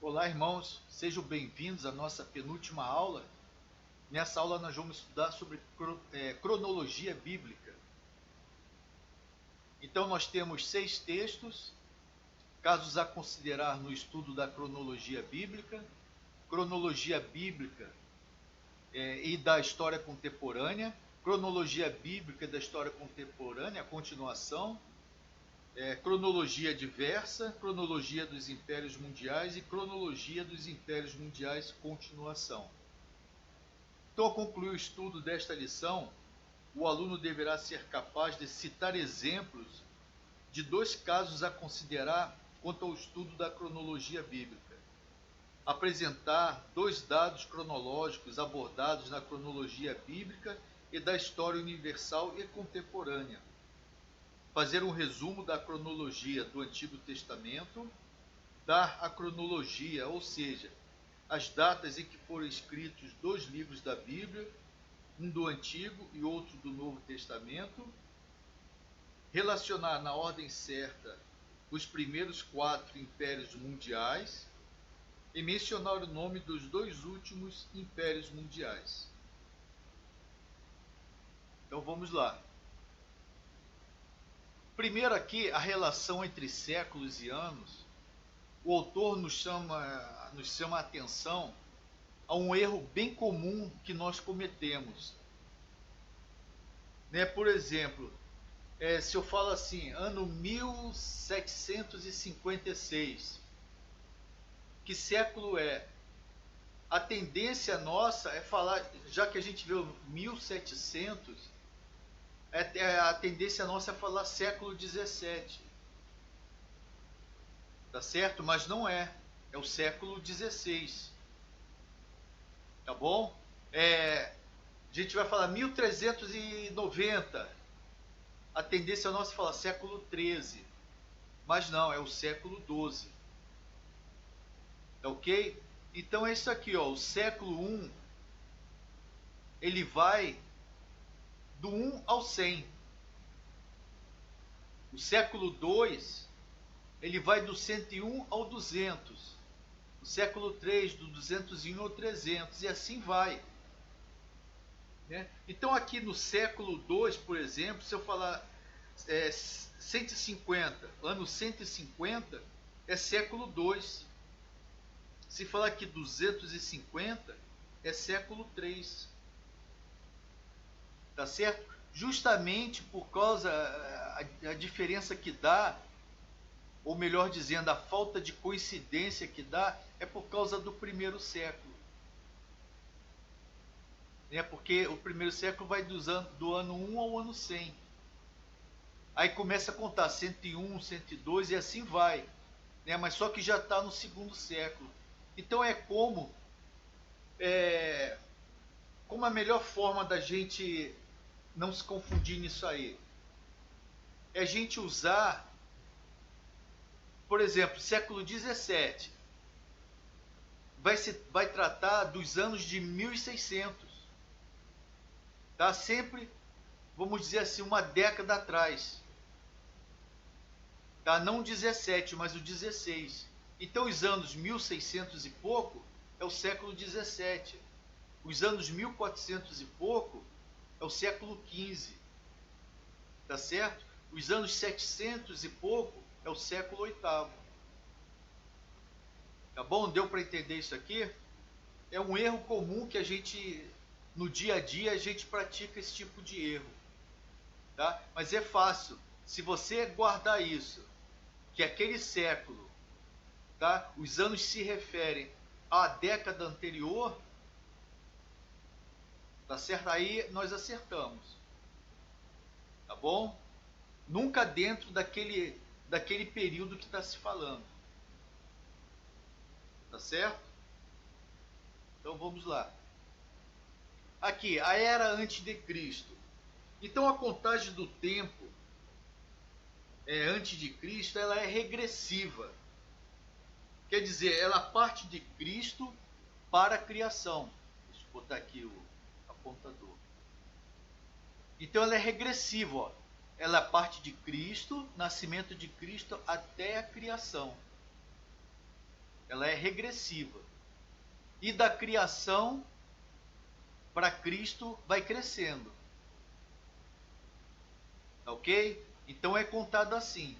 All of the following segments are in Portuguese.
Olá, irmãos, sejam bem-vindos à nossa penúltima aula. Nessa aula nós vamos estudar sobre cronologia bíblica. Então nós temos 6 textos, casos a considerar no estudo da cronologia bíblica e da história contemporânea, cronologia bíblica da história contemporânea, a continuação, cronologia diversa, cronologia dos impérios mundiais e cronologia dos impérios mundiais, continuação. Então, ao concluir o estudo desta lição, o aluno deverá ser capaz de citar exemplos de 2 casos a considerar quanto ao estudo da cronologia bíblica, apresentar 2 dados cronológicos abordados na cronologia bíblica e da história universal e contemporânea, fazer um resumo da cronologia do Antigo Testamento, dar a cronologia, ou seja, as datas em que foram escritos 2 livros da Bíblia, um do Antigo e outro do Novo Testamento, relacionar na ordem certa os primeiros 4 impérios mundiais e mencionar o nome dos 2 últimos impérios mundiais. Então vamos lá. Primeiro aqui, a relação entre séculos e anos. O autor nos chama a atenção a um erro bem comum que nós cometemos. Por exemplo, se eu falo assim, ano 1756, que século é? A tendência nossa é falar, já que a gente vê o 1700, a tendência nossa é falar século 17. Tá certo? Mas não é. É o século 16. Tá bom? A gente vai falar 1390. A tendência nossa é falar século 13. Mas não, é o século 12. Tá ok? Então é isso aqui, ó. O século 1, ele vai do 1 ao 100. O século 2, ele vai do 101 ao 200. O século 3, do 201 ao 300. E assim vai. Então aqui no século 2, por exemplo, se eu falar 150, ano 150 é século 2. Se falar aqui 250 é século 3. Tá certo? Justamente por causa a diferença que dá, ou melhor dizendo, a falta de coincidência que dá, é por causa do primeiro século. Porque o primeiro século vai do ano 1 ao ano 100. Aí começa a contar 101, 102 e assim vai. Mas só que já está no segundo século. Então é como a melhor forma da gente não se confundir nisso aí é a gente usar, por exemplo, século 17 vai tratar dos anos de 1600, tá? Sempre, vamos dizer assim, uma década atrás, tá? Não o 17, mas o 16. Então os anos 1600 e pouco é o século 17. Os anos 1400 e pouco é o século 15. Tá certo? Os anos 700 e pouco é o século 8º. Tá bom? Deu para entender isso aqui? É um erro comum que a gente, no dia a dia, a gente pratica esse tipo de erro. Tá? Mas é fácil. Se você guardar isso, que aquele século, tá? Os anos se referem à década anterior, tá certo? Aí nós acertamos. Tá bom? Nunca dentro daquele período que está se falando. Tá certo? Então vamos lá. Aqui, a era antes de Cristo. Então a contagem do tempo antes de Cristo, ela é regressiva. Quer dizer, ela parte de Cristo para a criação. Deixa eu botar aqui o apontador. Então ela é regressiva, ó. Ela parte de Cristo, nascimento de Cristo, até a criação. ela é regressiva. E da criação para Cristo vai crescendo. Tá ok? Então é contado assim.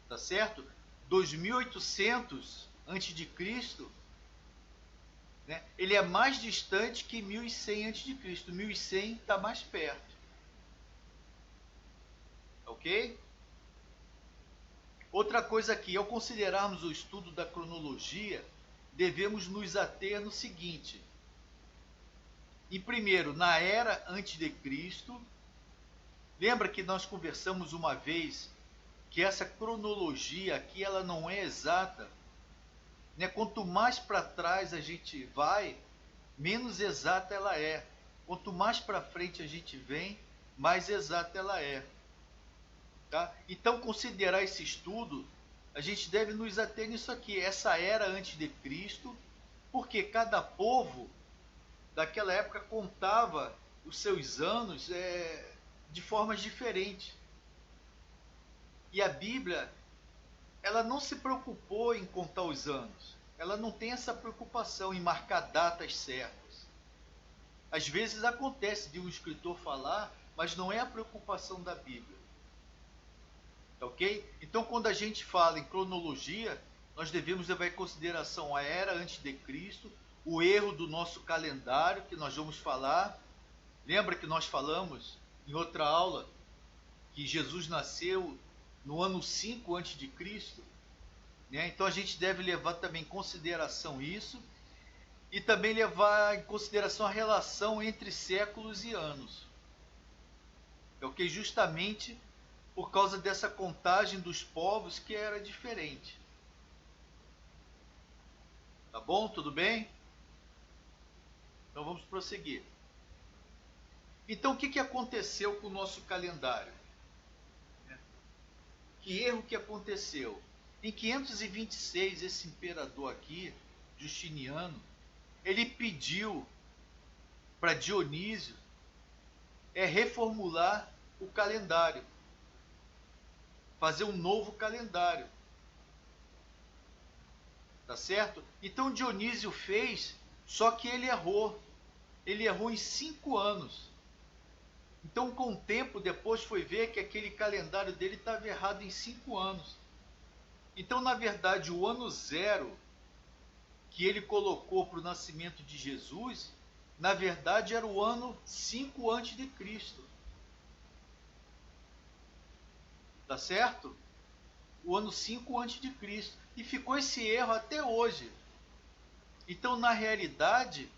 Tá certo? 2800 antes de Cristo, né? Ele é mais distante que 1100 antes de Cristo. 1100 está mais perto. Ok? Outra coisa aqui, ao considerarmos o estudo da cronologia, devemos nos ater no seguinte. E primeiro, na era antes de Cristo, lembra que nós conversamos uma vez que essa cronologia aqui ela não é exata, né? Quanto mais para trás a gente vai, menos exata ela é. Quanto mais para frente a gente vem, mais exata ela é. Tá? Então, considerar esse estudo, a gente deve nos ater nisso aqui, essa era antes de Cristo, porque cada povo daquela época contava os seus anos de formas diferentes. E a Bíblia, ela não se preocupou em contar os anos. Ela não tem essa preocupação em marcar datas certas. Às vezes acontece de um escritor falar, mas não é a preocupação da Bíblia. Tá ok? Então, quando a gente fala em cronologia, nós devemos levar em consideração a era antes de Cristo, o erro do nosso calendário, que nós vamos falar. Lembra que nós falamos em outra aula que Jesus nasceu no ano 5 antes de Cristo, né? Então a gente deve levar também em consideração isso e também levar em consideração a relação entre séculos e anos. Ok? Justamente por causa dessa contagem dos povos que era diferente. Tá bom? Tudo bem? Então vamos prosseguir. Então o que aconteceu com o nosso calendário? Que erro que aconteceu? Em 526, esse imperador aqui, Justiniano, ele pediu para Dionísio reformular o calendário, fazer um novo calendário. Tá certo? Então Dionísio fez, só que ele errou. Ele errou em 5 anos. Então, com o tempo, depois foi ver que aquele calendário dele estava errado em 5 anos. Então, na verdade, o ano 0 que ele colocou para o nascimento de Jesus, na verdade era o ano 5 antes de Cristo. Tá certo? O ano 5 antes de Cristo. E ficou esse erro até hoje. Então, na realidade,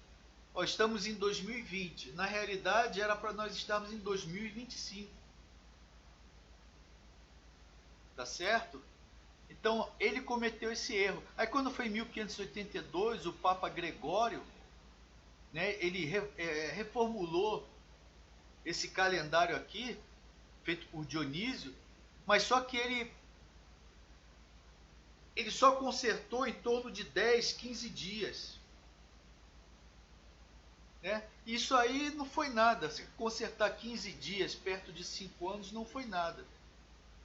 estamos em 2020. Na realidade, era para nós estarmos em 2025. Tá certo? Então, ele cometeu esse erro. Aí, quando foi em 1582, o Papa Gregório, né, ele reformulou esse calendário aqui, feito por Dionísio, mas só que ele só consertou em torno de 10, 15 dias. Né? Isso aí não foi nada. Se consertar 15 dias perto de 5 anos não foi nada.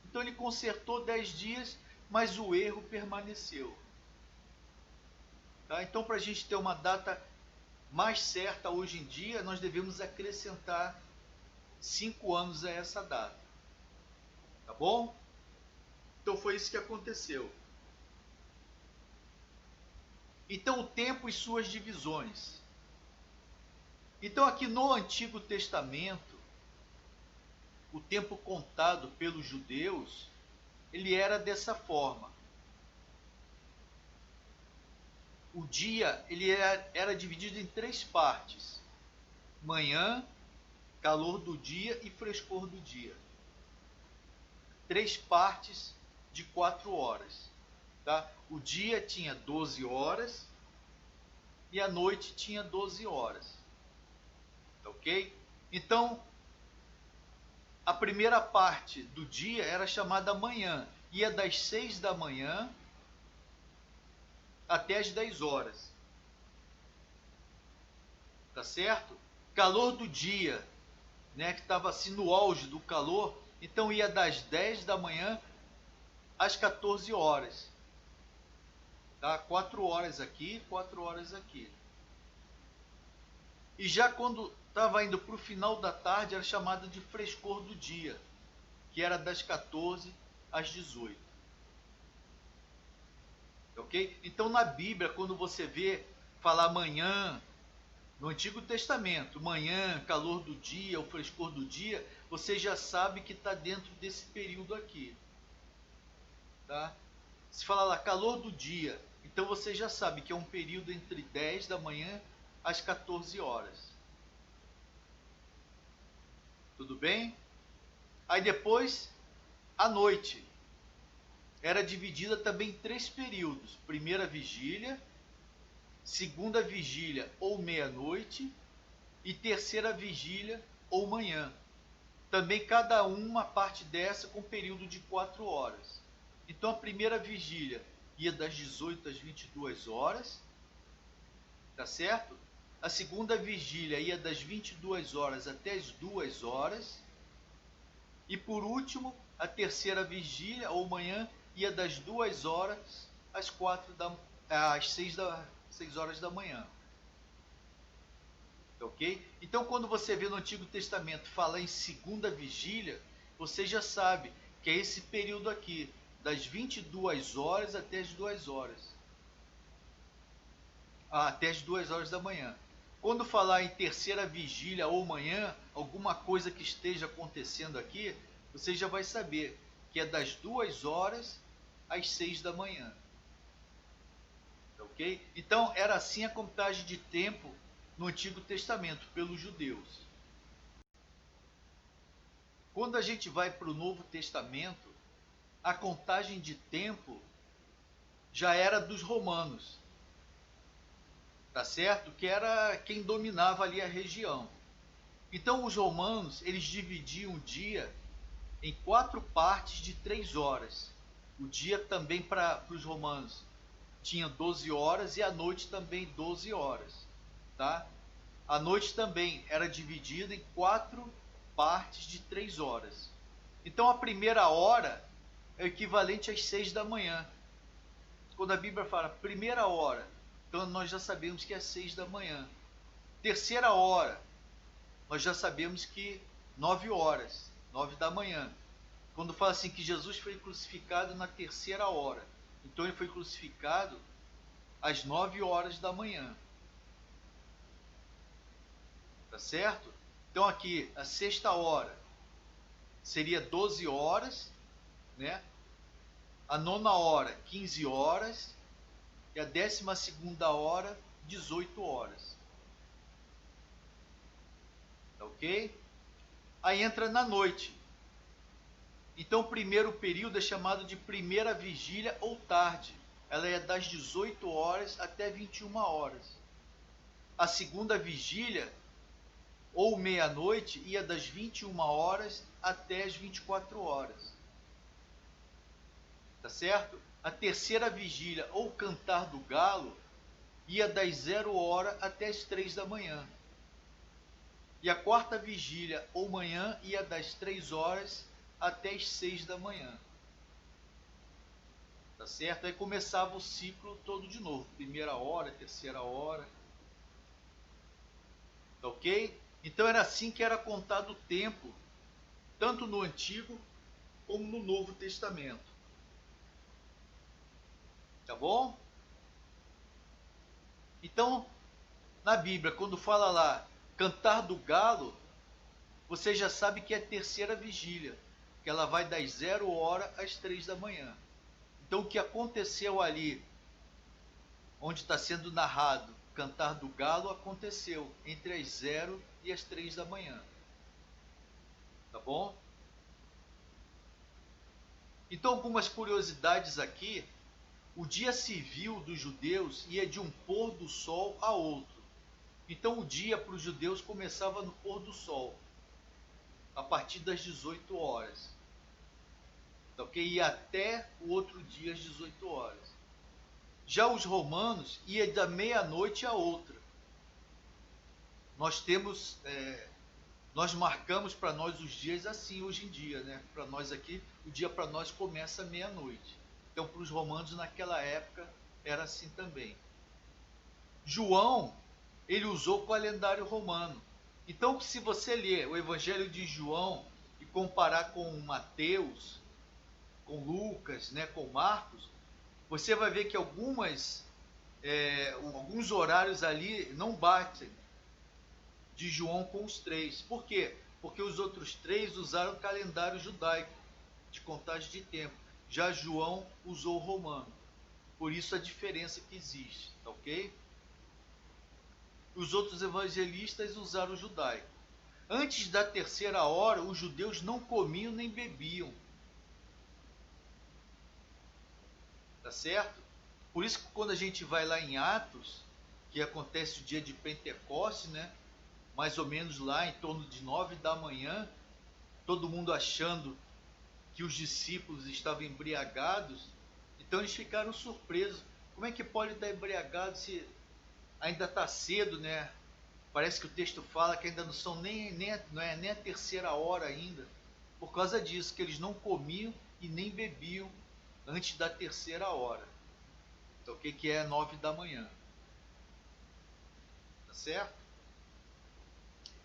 Então ele consertou 10 dias, mas o erro permaneceu. Tá? Então, para a gente ter uma data mais certa hoje em dia, nós devemos acrescentar 5 anos a essa data. Tá bom? Então foi isso que aconteceu. Então, o tempo e suas divisões. Então, aqui no Antigo Testamento, o tempo contado pelos judeus, ele era dessa forma. O dia ele era dividido em 3 partes: manhã, calor do dia e frescor do dia. 3 partes de 4 horas. Tá? O dia tinha 12 horas e a noite tinha 12 horas. Ok? Então, a primeira parte do dia era chamada manhã. Ia das 6 da manhã até as 10 horas. Tá certo? Calor do dia, né, que estava assim no auge do calor, então ia das 10 da manhã às 14 horas. Tá? 4 horas aqui, 4 horas aqui. E já quando estava indo para o final da tarde, era chamado de frescor do dia, que era das 14 às 18. Ok? Então na Bíblia, quando você vê falar manhã, no Antigo Testamento, manhã, calor do dia, o frescor do dia, você já sabe que está dentro desse período aqui. Tá? Se fala lá calor do dia, então você já sabe que é um período entre 10 da manhã às 14 horas. Tudo bem? Aí depois, a noite. Era dividida também em 3 períodos. Primeira vigília, segunda vigília ou meia-noite e terceira vigília ou manhã. Também cada uma parte dessa com período de 4 horas. Então a primeira vigília ia das 18 às 22 horas, tá certo? A segunda vigília ia das 22 horas até as 2 horas. E por último, a terceira vigília ou manhã ia das 2 horas às 6 horas da manhã. Ok? Então, quando você vê no Antigo Testamento falar em segunda vigília, você já sabe que é esse período aqui, das 22 horas até as 2 horas. Até as 2 horas da manhã. Quando falar em terceira vigília ou manhã, alguma coisa que esteja acontecendo aqui, você já vai saber que é das 2 horas às 6 da manhã. Ok? Então, era assim a contagem de tempo no Antigo Testamento, pelos judeus. Quando a gente vai para o Novo Testamento, a contagem de tempo já era dos romanos, tá certo? Que era quem dominava ali a região. Então os romanos, eles dividiam o dia em 4 partes de 3 horas. O dia também para os romanos tinha 12 horas e a noite também 12 horas, tá? A noite também era dividida em 4 partes de 3 horas. Então a primeira hora é o equivalente às 6 da manhã. Quando a Bíblia fala primeira hora, então nós já sabemos que é 6 da manhã. Terceira hora, nós já sabemos que 9 horas, 9 da manhã. Quando fala assim que Jesus foi crucificado na terceira hora, então ele foi crucificado às 9 horas da manhã. Tá certo? Então aqui, a sexta hora seria 12 horas, né? A nona hora, 15 horas. E a 12ª hora, 18 horas. Tá ok? Aí entra na noite. Então o primeiro período é chamado de primeira vigília ou tarde. Ela é das 18 horas até 21 horas. A segunda vigília ou meia-noite ia das 21 horas até as 24 horas. Tá certo? A terceira vigília ou cantar do galo ia das 0 hora até as 3 da manhã. E a quarta vigília ou manhã ia das 3 horas até as 6 da manhã. Tá certo? Aí começava o ciclo todo de novo. Primeira hora, terceira hora. Tá ok? Então era assim que era contado o tempo, tanto no Antigo como no Novo Testamento. Tá bom? Então, na Bíblia, quando fala lá cantar do galo, você já sabe que é a terceira vigília, que ela vai das 0 hora às 3 da manhã. Então o que aconteceu ali, onde está sendo narrado cantar do galo, aconteceu entre as 0 e as 3 da manhã. Tá bom? Então algumas curiosidades aqui. O dia civil dos judeus ia de um pôr do sol a outro. Então o dia para os judeus começava no pôr do sol, a partir das 18 horas. Tá ok? Ia até o outro dia às 18 horas. Já os romanos ia da meia-noite a outra. Nós temos, nós marcamos para nós os dias assim hoje em dia, né? Para nós aqui, o dia para nós começa meia-noite. Então para os romanos naquela época era assim também. João, ele usou o calendário romano. Então, se você ler o Evangelho de João e comparar com Mateus, com Lucas, né, com Marcos, você vai ver que alguns horários ali não batem de João com os três. Por quê? Porque os outros três usaram o calendário judaico de contagem de tempo. Já João usou o romano. Por isso a diferença que existe, tá ok? Os outros evangelistas usaram o judaico. Antes da terceira hora, os judeus não comiam nem bebiam. Tá certo? Por isso que quando a gente vai lá em Atos, que acontece o dia de Pentecostes, né? Mais ou menos lá em torno de 9 da manhã, todo mundo achando que os discípulos estavam embriagados, então eles ficaram surpresos. Como é que pode estar embriagado se ainda está cedo, né? Parece que o texto fala que ainda não é nem a terceira hora ainda. Por causa disso, que eles não comiam e nem bebiam antes da terceira hora. Então, o que é 9 da manhã? Tá certo?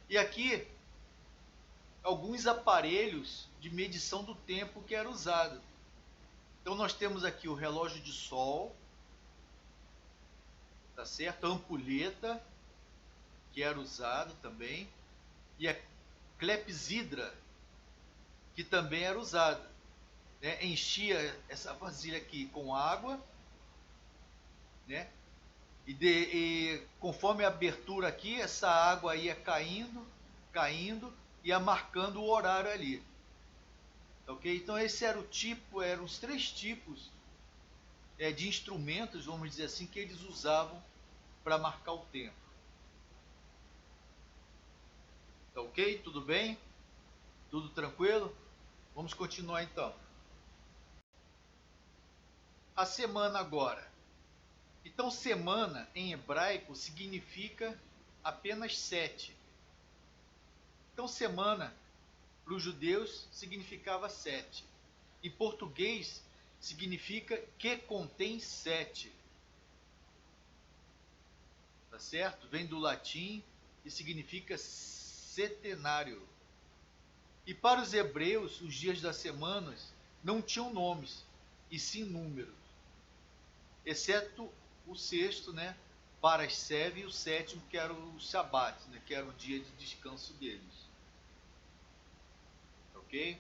E aqui, alguns aparelhos de medição do tempo que era usado. Então, nós temos aqui o relógio de sol, tá certo? A ampulheta, que era usado também, e a clepsidra, que também era usada, né? Enchia essa vasilha aqui com água, né? E conforme a abertura aqui, essa água ia caindo, ia marcando o horário ali, ok? Então esse era o tipo, eram os três tipos de instrumentos, vamos dizer assim, que eles usavam para marcar o tempo. Tá ok? Tudo bem? Tudo tranquilo? Vamos continuar então. A semana agora. Então, semana em hebraico significa apenas 7. Então, semana para os judeus significava 7. Em português significa que contém 7. Tá certo? Vem do latim e significa setenário. E para os hebreus, os dias das semanas não tinham nomes, e sim números. Exceto o sexto, né? Para as seve, e o sétimo, que era o Shabat, né? Que era o dia de descanso deles. Ok?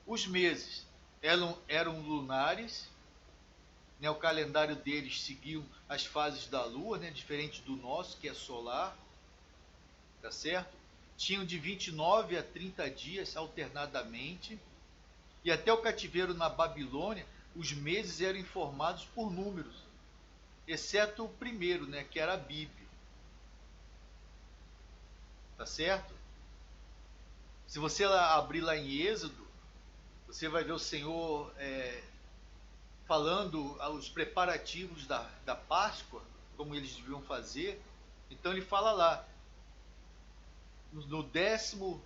Os meses eram lunares, né? O calendário deles seguiam as fases da lua, né? Diferente do nosso, que é solar. Tá certo? Tinham de 29 a 30 dias alternadamente. E até o cativeiro na Babilônia, os meses eram informados por números, exceto o primeiro, né, que era a Bíblia. Tá certo? Se você abrir lá em Êxodo, você vai ver o Senhor falando os preparativos da Páscoa, como eles deviam fazer. Então ele fala lá, no décimo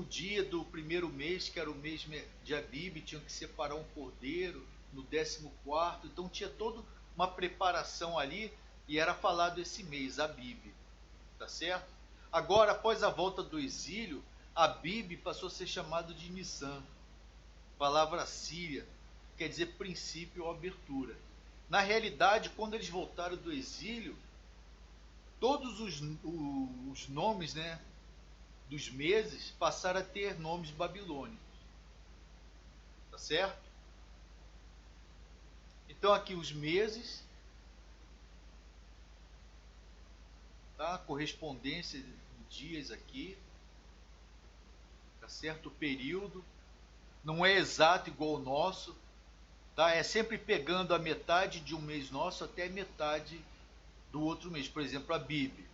dia do primeiro mês, que era o mês de Abib, tinham que separar um cordeiro, no 14º, então tinha toda uma preparação ali, e era falado esse mês, Abib, tá certo? Agora, após a volta do exílio, Abib passou a ser chamado de Nissan, palavra síria, quer dizer princípio ou abertura. Na realidade, quando eles voltaram do exílio, todos os nomes, né, dos meses passaram a ter nomes babilônicos. Tá certo? Então aqui os meses, tá? Correspondência de dias aqui, tá certo? O período não é exato igual ao nosso, tá? É sempre pegando a metade de um mês nosso até a metade do outro mês. Por exemplo, a Bíblia.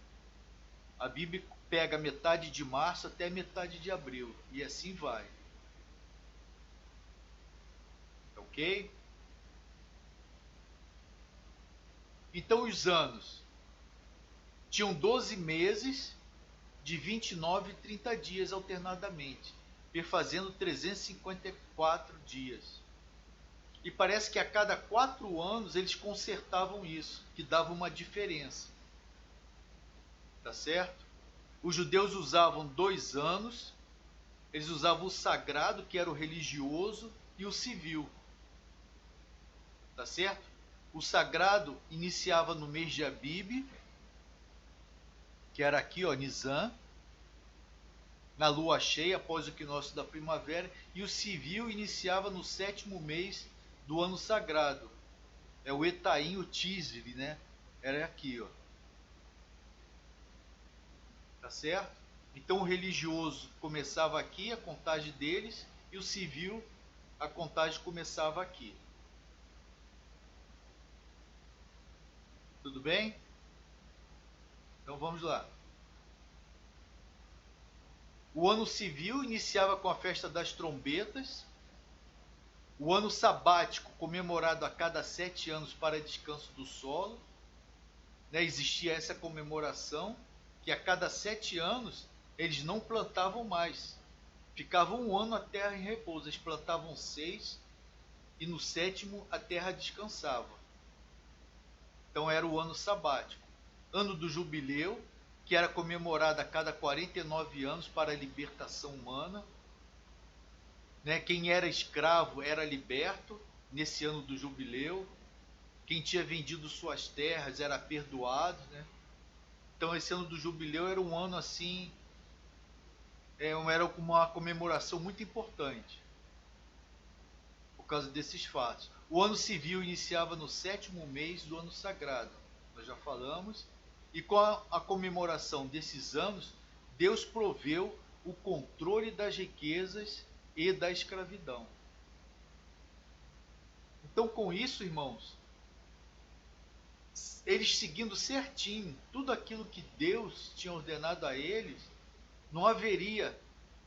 A Bíblia pega metade de março até metade de abril, e assim vai. Ok? Então os anos tinham 12 meses de 29 e 30 dias alternadamente, perfazendo 354 dias. E parece que a cada 4 anos eles consertavam isso, que dava uma diferença. Tá certo? Os judeus usavam 2 anos, eles usavam o sagrado, que era o religioso, e o civil. Tá certo? O sagrado iniciava no mês de Abib, que era aqui, ó, Nisan, na lua cheia, após o equinócio da primavera, e o civil iniciava no 7º mês do ano sagrado. É o Etaim, o Tisri, né? Era aqui, ó. Tá certo? Então o religioso começava aqui, a contagem deles, e o civil, a contagem começava aqui. Tudo bem? Então vamos lá. O ano civil iniciava com a festa das trombetas. O ano sabático, comemorado a cada 7 anos para descanso do solo. Né, existia essa comemoração, que a cada 7 anos eles não plantavam mais. Ficavam 1 ano a terra em repouso. Eles plantavam 6 e no 7º a terra descansava. Então era o ano sabático. Ano do jubileu, que era comemorado a cada 49 anos para a libertação humana. Né? Quem era escravo era liberto nesse ano do jubileu. Quem tinha vendido suas terras era perdoado. Né? Então esse ano do jubileu era um ano assim, era uma comemoração muito importante por causa desses fatos. O ano civil iniciava no 7º mês do ano sagrado, nós já falamos, e com a comemoração desses anos, Deus proveu o controle das riquezas e da escravidão. Então, com isso, irmãos, eles seguindo certinho tudo aquilo que Deus tinha ordenado a eles, não haveria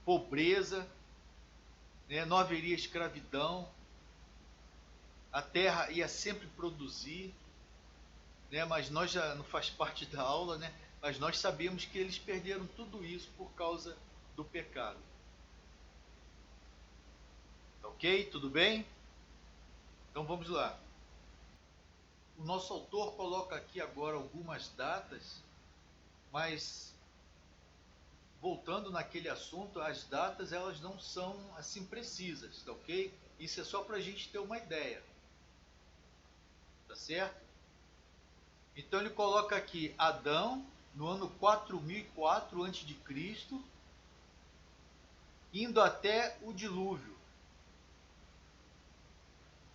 pobreza, né? Não haveria escravidão, a terra ia sempre produzir, né? Mas nós já não faz parte da aula, né? Mas nós sabemos que eles perderam tudo isso por causa do pecado. Ok? Tudo bem? Então vamos lá. O nosso autor coloca aqui agora algumas datas, mas voltando naquele assunto, as datas elas não são assim precisas, tá ok? Isso é só para a gente ter uma ideia, tá certo? Então ele coloca aqui Adão no ano 4004 a.C., indo até o dilúvio,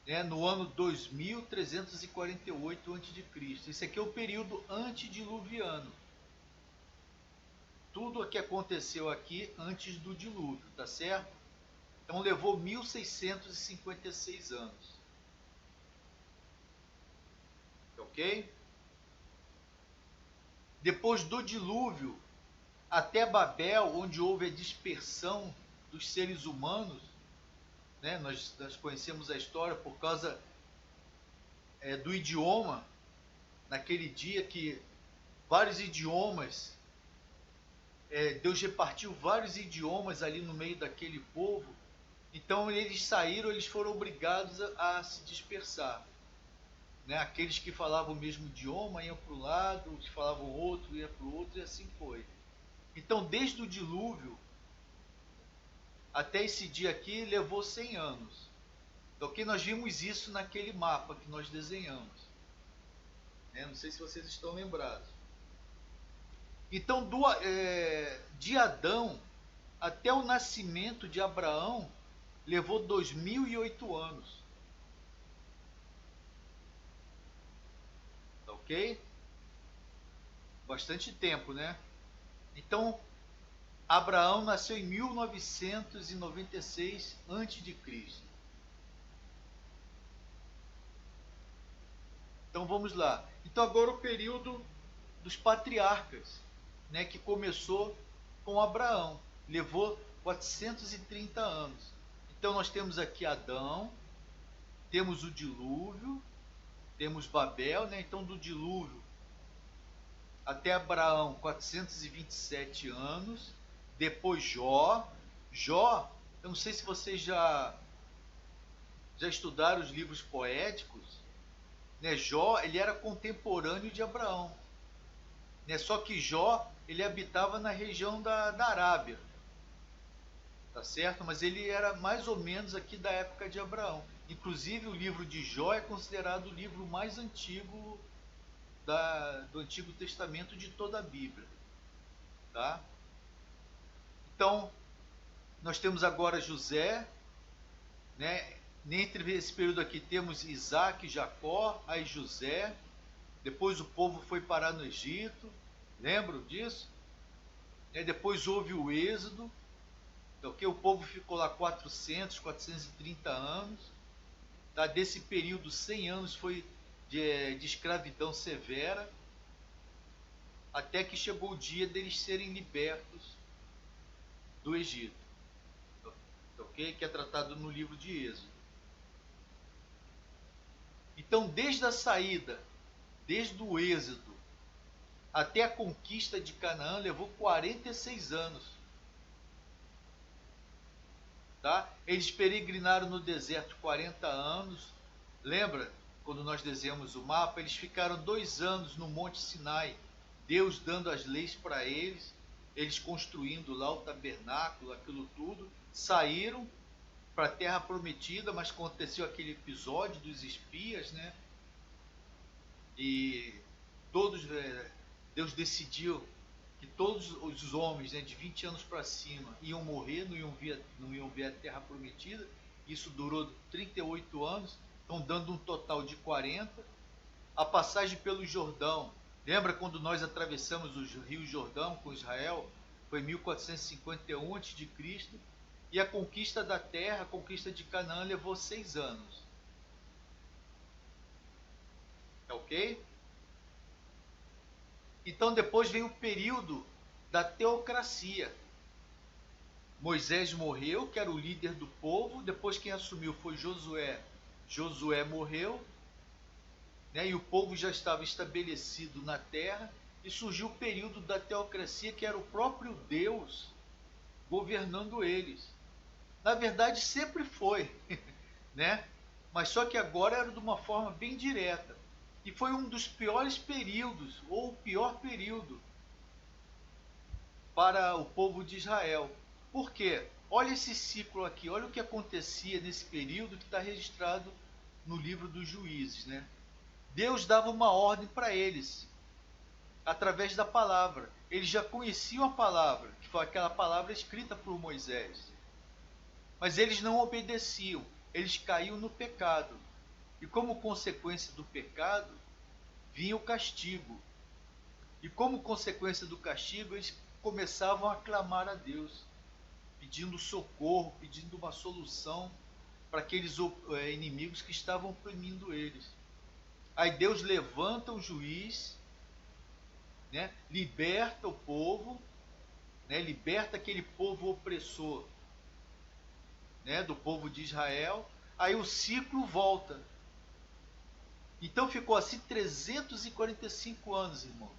né, no ano 2348 a.C. Esse aqui é o período antediluviano. Tudo o que aconteceu aqui antes do dilúvio, tá certo? Então levou 1656 anos. Ok? Depois do dilúvio, até Babel, onde houve a dispersão dos seres humanos, né? Nós conhecemos a história por causa do idioma, naquele dia que vários idiomas, Deus repartiu vários idiomas ali no meio daquele povo, então eles saíram, eles foram obrigados a se dispersar. Né? Aqueles que falavam o mesmo idioma iam para um lado, os que falavam outro iam para o outro, e assim foi. Então, desde o dilúvio até esse dia aqui, levou 100 anos. Então, que nós vimos isso naquele mapa que nós desenhamos. Né? Não sei se vocês estão lembrados. Então, de Adão até o nascimento de Abraão, levou 2008 anos. Tá ok? Bastante tempo, né? Então, Abraão nasceu em 1996 a.C. Então vamos lá. Então agora o período dos patriarcas, né, que começou com Abraão, levou 430 anos. Então nós temos aqui Adão, temos o dilúvio, temos Babel, né? Então do dilúvio até Abraão 427 anos, depois Jó, eu não sei se vocês já já estudaram os livros poéticos, né? Jó, ele era contemporâneo de Abraão, né? Só que Jó, ele habitava na região da Arábia, tá certo? Mas ele era mais ou menos aqui da época de Abraão. Inclusive, o livro de Jó é considerado o livro mais antigo do Antigo Testamento de toda a Bíblia, tá? Então, nós temos agora José, né? Entre esse período aqui temos Isaac, Jacó, aí José. Depois o povo foi parar no Egito, lembram disso? Depois houve o êxodo, então, que o povo ficou lá 430 anos. Tá? Desse período, 100 anos foi de escravidão severa, até que chegou o dia deles serem libertos do Egito, ok? Que é tratado no livro de Êxodo. Então, desde a saída, desde o Êxodo até a conquista de Canaã, levou 46 anos. Tá? Eles peregrinaram no deserto 40 anos. Lembra, quando nós desenhamos o mapa, eles ficaram 2 anos no Monte Sinai, Deus dando as leis para eles, eles construindo lá o tabernáculo, aquilo tudo. Saíram para a terra prometida, mas aconteceu aquele episódio dos espias, né? E todos, Deus decidiu que todos os homens, né, de 20 anos para cima iam morrer, não iam ver a terra prometida. Isso durou 38 anos, então dando um total de 40. A passagem pelo Jordão, lembra quando nós atravessamos o rio Jordão com Israel? Foi 1451 a.C. E a conquista da terra, a conquista de Canaã, levou 6 anos. Ok? Então depois vem o período da teocracia. Moisés morreu, que era o líder do povo. Depois quem assumiu foi Josué. Josué morreu, né? E o povo já estava estabelecido na terra. E surgiu o período da teocracia, que era o próprio Deus governando eles. Na verdade sempre foi, né? Mas só que agora era de uma forma bem direta. E foi um dos piores períodos, ou o pior período, para o povo de Israel. Por quê? Olha esse ciclo aqui, olha o que acontecia nesse período que está registrado no livro dos Juízes, né? Deus dava uma ordem para eles, através da palavra. Eles já conheciam a palavra, que foi aquela palavra escrita por Moisés. Mas eles não obedeciam, eles caíam no pecado. E como consequência do pecado, vinha o castigo. E como consequência do castigo, eles começavam a clamar a Deus, pedindo socorro, pedindo uma solução para aqueles inimigos que estavam oprimindo eles. Aí Deus levanta um juiz, né, liberta o povo, né, liberta aquele povo opressor, né, do povo de Israel. Aí o ciclo volta. Então ficou assim 345 anos, irmãos.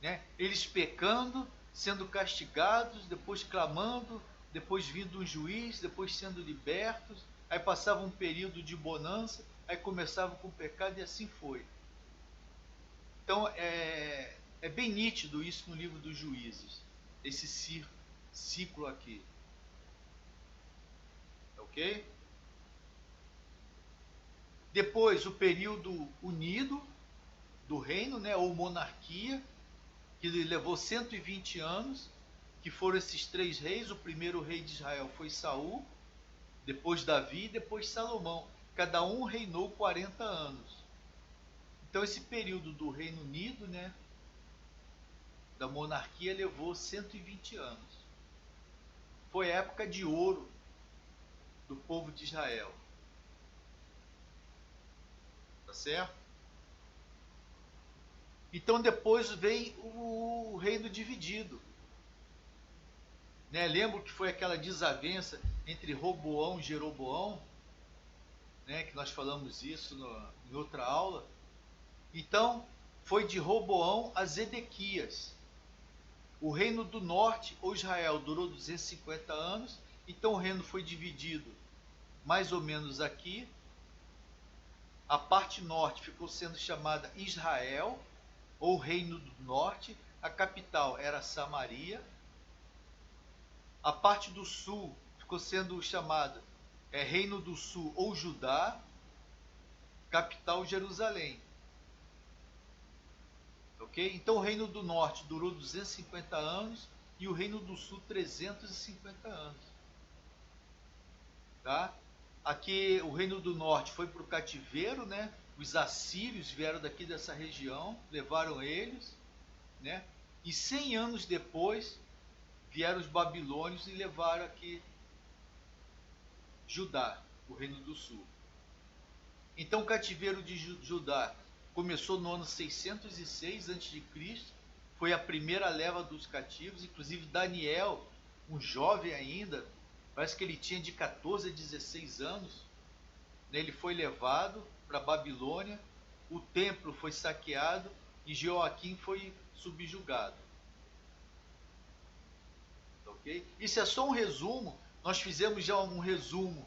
Né? Eles pecando, sendo castigados, depois clamando, depois vindo um juiz, depois sendo libertos. Aí passava um período de bonança, aí começava com o pecado e assim foi. Então é bem nítido isso no livro dos Juízes, esse ciclo aqui. Ok? Depois o período unido do reino, né, ou monarquia, que levou 120 anos, que foram esses 3 reis. O primeiro rei de Israel foi Saul, depois Davi e depois Salomão. Cada um reinou 40 anos. Então esse período do Reino Unido, né, da monarquia, levou 120 anos. Foi a época de ouro do povo de Israel. Tá certo? Então depois vem o reino dividido. Né? Lembra que foi aquela desavença entre Roboão e Jeroboão? Né? Que nós falamos isso em outra aula. Então foi de Roboão a Zedequias. O reino do norte, ou Israel, durou 250 anos. Então o reino foi dividido mais ou menos aqui. A parte norte ficou sendo chamada Israel, ou Reino do Norte. A capital era Samaria. A parte do sul ficou sendo chamada Reino do Sul ou Judá, capital Jerusalém. Ok? Então o Reino do Norte durou 250 anos e o Reino do Sul 350 anos. Tá? Aqui o Reino do Norte foi para o cativeiro, né? Os assírios vieram daqui dessa região, levaram eles, né? E 100 anos depois vieram os babilônios e levaram aqui Judá, o Reino do Sul. Então o cativeiro de Judá começou no ano 606 a.C., foi a primeira leva dos cativos, inclusive Daniel, um jovem ainda, parece que ele tinha de 14 a 16 anos, né, ele foi levado para Babilônia, o templo foi saqueado e Joaquim foi subjugado. Okay? Isso é só um resumo, nós fizemos já um resumo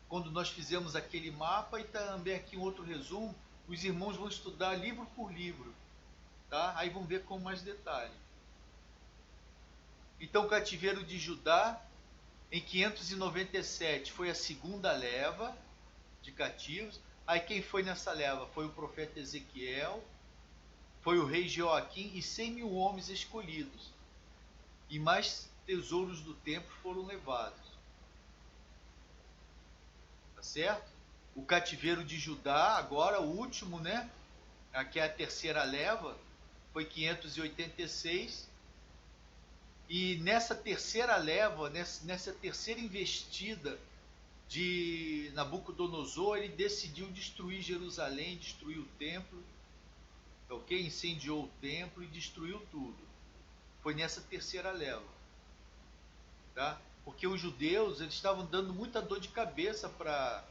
quando nós fizemos aquele mapa e também aqui um outro resumo. Os irmãos vão estudar livro por livro, tá? Aí vão ver com mais detalhe. Então o cativeiro de Judá em 597 foi a segunda leva de cativos. Aí quem foi nessa leva? Foi o profeta Ezequiel, foi o rei Joaquim e 100 mil homens escolhidos. E mais tesouros do templo foram levados. Tá certo? O cativeiro de Judá, agora o último, né? Aqui é a terceira leva, foi 586. E nessa terceira leva, nessa terceira investida de Nabucodonosor, ele decidiu destruir Jerusalém, destruir o templo, ok? Incendiou o templo e destruiu tudo. Foi nessa terceira leva, tá? Porque os judeus, eles estavam dando muita dor de cabeça para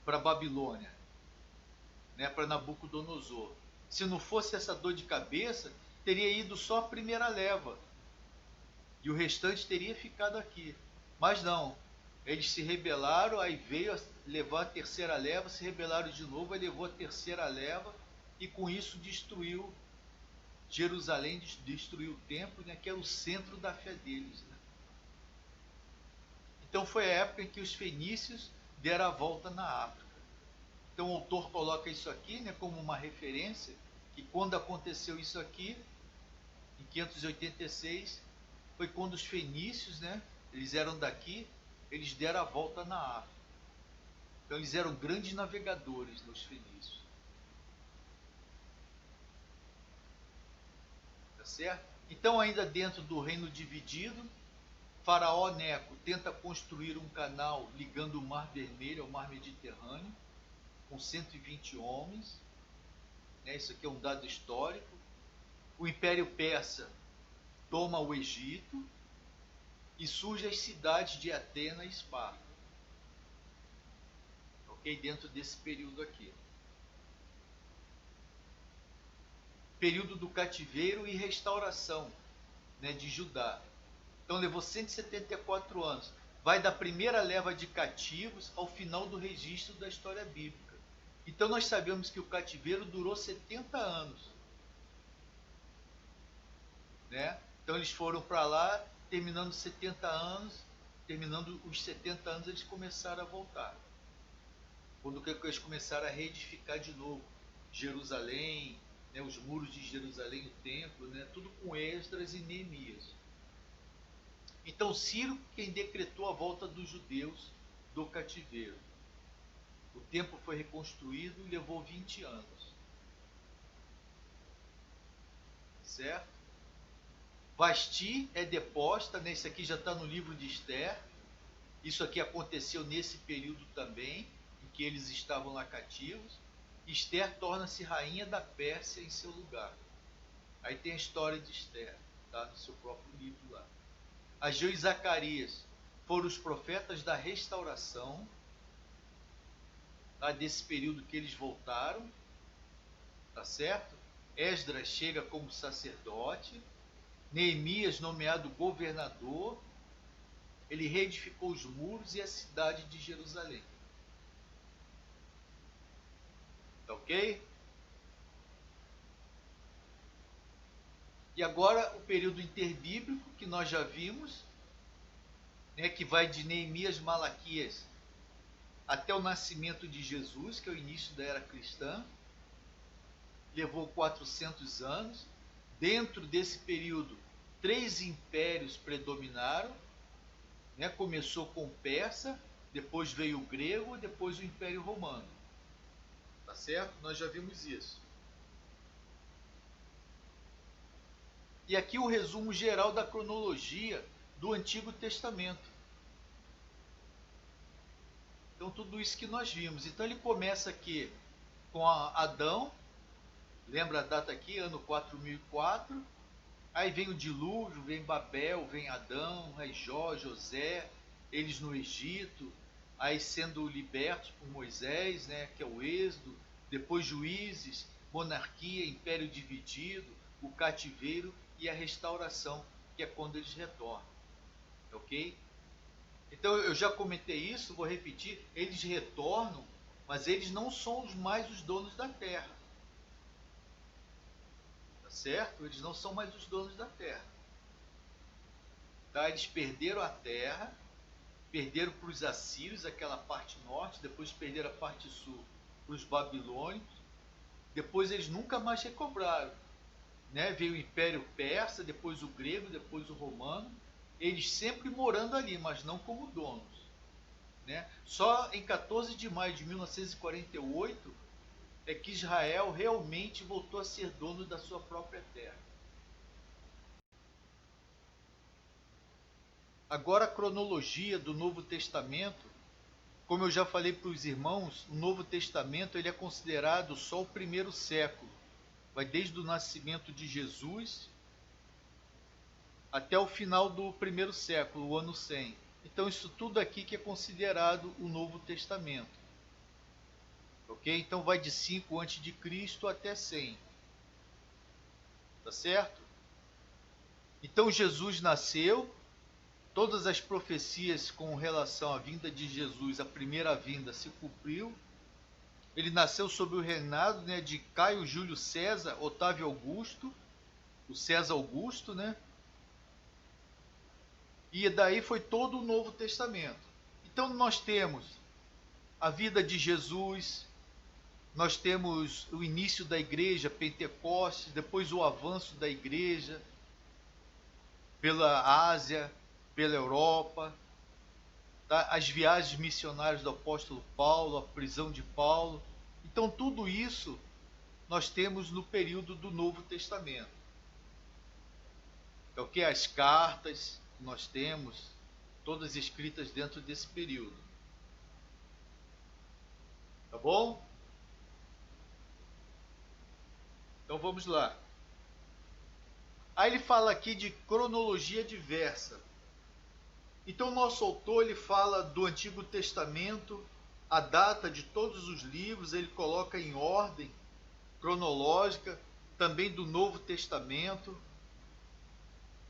Babilônia, né? Para Nabucodonosor. Se não fosse essa dor de cabeça, teria ido só a primeira leva e o restante teria ficado aqui. Mas não, eles se rebelaram, aí veio levar a terceira leva, se rebelaram de novo, aí levou a terceira leva e com isso destruiu Jerusalém, destruiu o templo, né, que é o centro da fé deles. Né? Então foi a época em que os fenícios deram a volta na África. Então o autor coloca isso aqui, né, como uma referência, que quando aconteceu isso aqui, em 586, foi quando os fenícios, né, eles eram daqui, eles deram a volta na África. Então eles eram grandes navegadores, os fenícios. Tá certo? Então ainda dentro do reino dividido, Faraó Neco tenta construir um canal ligando o Mar Vermelho ao Mar Mediterrâneo, com 120 homens. Né? Isso aqui é um dado histórico. O Império Persa toma o Egito e surgem as cidades de Atena e Esparta. Ok? Dentro desse período aqui. Período do cativeiro e restauração, né, de Judá. Então levou 174 anos. Vai da primeira leva de cativos ao final do registro da história bíblica. Então nós sabemos que o cativeiro durou 70 anos. Né? Então eles foram para lá, terminando 70 anos, terminando os 70 anos, eles começaram a voltar. Quando eles começaram a reedificar de novo Jerusalém, né, os muros de Jerusalém, o templo, né, tudo com Esdras e Neemias. Então Ciro quem decretou a volta dos judeus do cativeiro. O templo foi reconstruído e levou 20 anos. Certo? Vasti é deposta, né? Isso aqui já está no livro de Esther. Isso aqui aconteceu nesse período também, em que eles estavam lá cativos. Esther torna-se rainha da Pérsia em seu lugar. Aí tem a história de Esther, tá? No seu próprio livro lá. Ageu e Zacarias foram os profetas da restauração, tá? Desse período que eles voltaram, tá certo? Esdras chega como sacerdote, Neemias nomeado governador, ele reedificou os muros e a cidade de Jerusalém. Tá ok? E agora o período interbíblico, que nós já vimos, né, que vai de Neemias, Malaquias até o nascimento de Jesus, que é o início da era cristã, levou 400 anos. Dentro desse período, 3 impérios predominaram, né? Começou com o persa, depois veio o grego, depois o Império Romano. Tá certo? Nós já vimos isso. E aqui o resumo geral da cronologia do Antigo Testamento. Então tudo isso que nós vimos. Então ele começa aqui com Adão, lembra a data aqui, ano 4004. Aí vem o dilúvio, vem Babel, vem Adão, aí Jó, José, eles no Egito, aí sendo libertos por Moisés, né, que é o Êxodo, depois juízes, monarquia, império dividido, o cativeiro e a restauração, que é quando eles retornam. Ok? Então eu já comentei isso, vou repetir, eles retornam, mas eles não são mais os donos da terra. Tá certo? Eles não são mais os donos da terra. Tá? Eles perderam a terra, perderam para os assírios aquela parte norte, depois perderam a parte sul para os babilônios, depois eles nunca mais recobraram. Né? Veio o Império Persa, depois o grego, depois o romano, eles sempre morando ali, mas não como donos. Né? Só em 14 de maio de 1948 é que Israel realmente voltou a ser dono da sua própria terra. Agora a cronologia do Novo Testamento, como eu já falei para os irmãos, o Novo Testamento ele é considerado só o primeiro século. Vai desde o nascimento de Jesus até o final do primeiro século, o ano 100. Então isso tudo aqui que é considerado o Novo Testamento. Ok? Então vai de 5 a.C. até 100. Tá certo? Então Jesus nasceu, todas as profecias com relação à vinda de Jesus, a primeira vinda, se cumpriu. Ele nasceu sob o reinado, né, de Caio Júlio César, Otávio Augusto, o César Augusto, né? E daí foi todo o Novo Testamento. Então nós temos a vida de Jesus, nós temos o início da igreja, Pentecostes, depois o avanço da igreja pela Ásia, pela Europa, tá? As viagens missionárias do apóstolo Paulo, a prisão de Paulo. Então tudo isso nós temos no período do Novo Testamento. É o que? As cartas nós temos, todas escritas dentro desse período. Tá bom? Então vamos lá. Aí ele fala aqui de cronologia diversa. Então o nosso autor ele fala do Antigo Testamento, a data de todos os livros, ele coloca em ordem cronológica, também do Novo Testamento.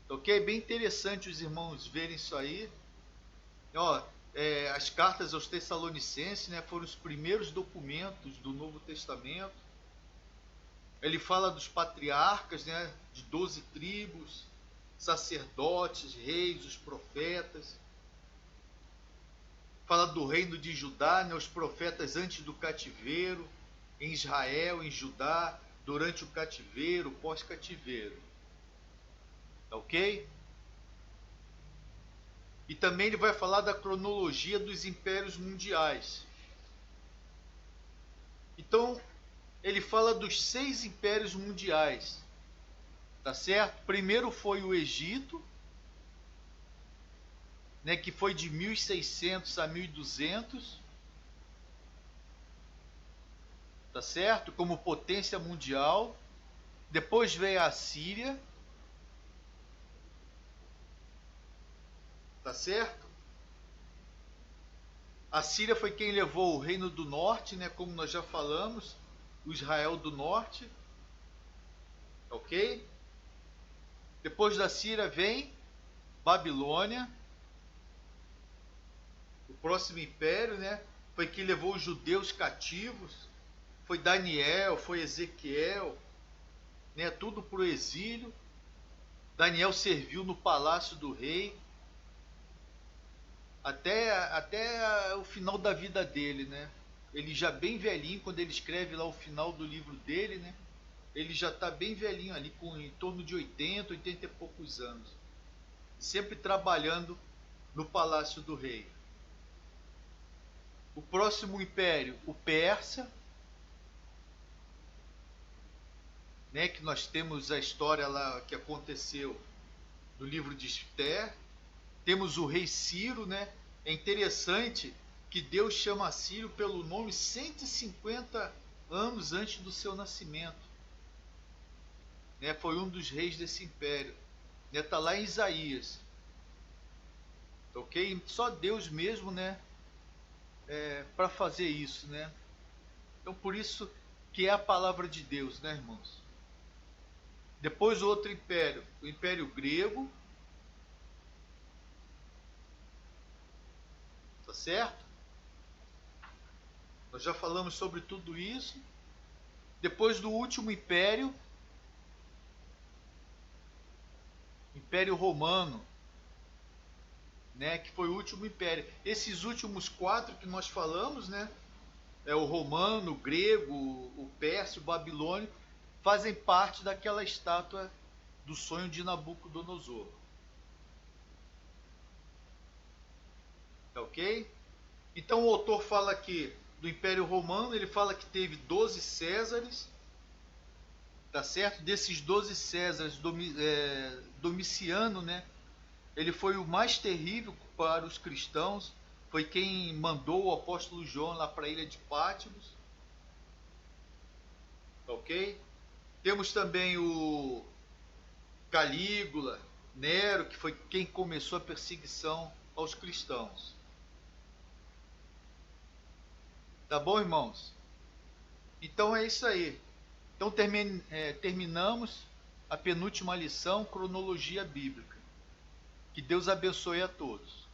Ok? É bem interessante os irmãos verem isso aí. Ó, as cartas aos Tessalonicenses, né, foram os primeiros documentos do Novo Testamento. Ele fala dos patriarcas, né, de 12 tribos, sacerdotes, reis, os profetas. Fala do reino de Judá, né, os profetas antes do cativeiro, em Israel, em Judá, durante o cativeiro, pós-cativeiro. Tá ok? E também ele vai falar da cronologia dos impérios mundiais. Então, ele fala dos 6 impérios mundiais. Tá certo? Primeiro foi o Egito, né, que foi de 1600 a 1200. Tá certo? Como potência mundial. Depois veio a Síria. Tá certo? A Síria foi quem levou o reino do norte, né, como nós já falamos, o Israel do norte. Ok? Depois da Síria vem Babilônia. próximo império, né? Foi quem levou os judeus cativos. Foi Daniel, foi Ezequiel, né? Tudo para o exílio. Daniel serviu no palácio do rei até o final da vida dele, né? Ele já bem velhinho, quando ele escreve lá o final do livro dele, né? Ele já está bem velhinho ali, com em torno de 80 e poucos anos. Sempre trabalhando no palácio do rei. O próximo império, o Persa, né, que nós temos a história lá que aconteceu no livro de Esther. Temos o rei Ciro, né? É interessante que Deus chama Ciro pelo nome 150 anos antes do seu nascimento. Né? Foi um dos reis desse império. Está lá em Isaías. Ok? Só Deus mesmo, né? Para fazer isso, né? Então por isso que é a palavra de Deus, né, irmãos? Depois o outro império, o Império Grego. Tá certo? Nós já falamos sobre tudo isso. Depois do último império, Império Romano, né, que foi o último império. Esses últimos quatro que nós falamos, né, é o romano, o grego, o persa, o babilônico, fazem parte daquela estátua do sonho de Nabucodonosor. Tá ok? Então o autor fala aqui do Império Romano, ele fala que teve 12 Césares, tá certo? Desses 12 Césares, Domiciano, né? Ele foi o mais terrível para os cristãos, foi quem mandou o apóstolo João lá para a ilha de Patmos, ok? Temos também o Calígula, Nero, que foi quem começou a perseguição aos cristãos. Tá bom, irmãos? Então é isso aí. Então terminamos a penúltima lição, cronologia bíblica. Que Deus abençoe a todos.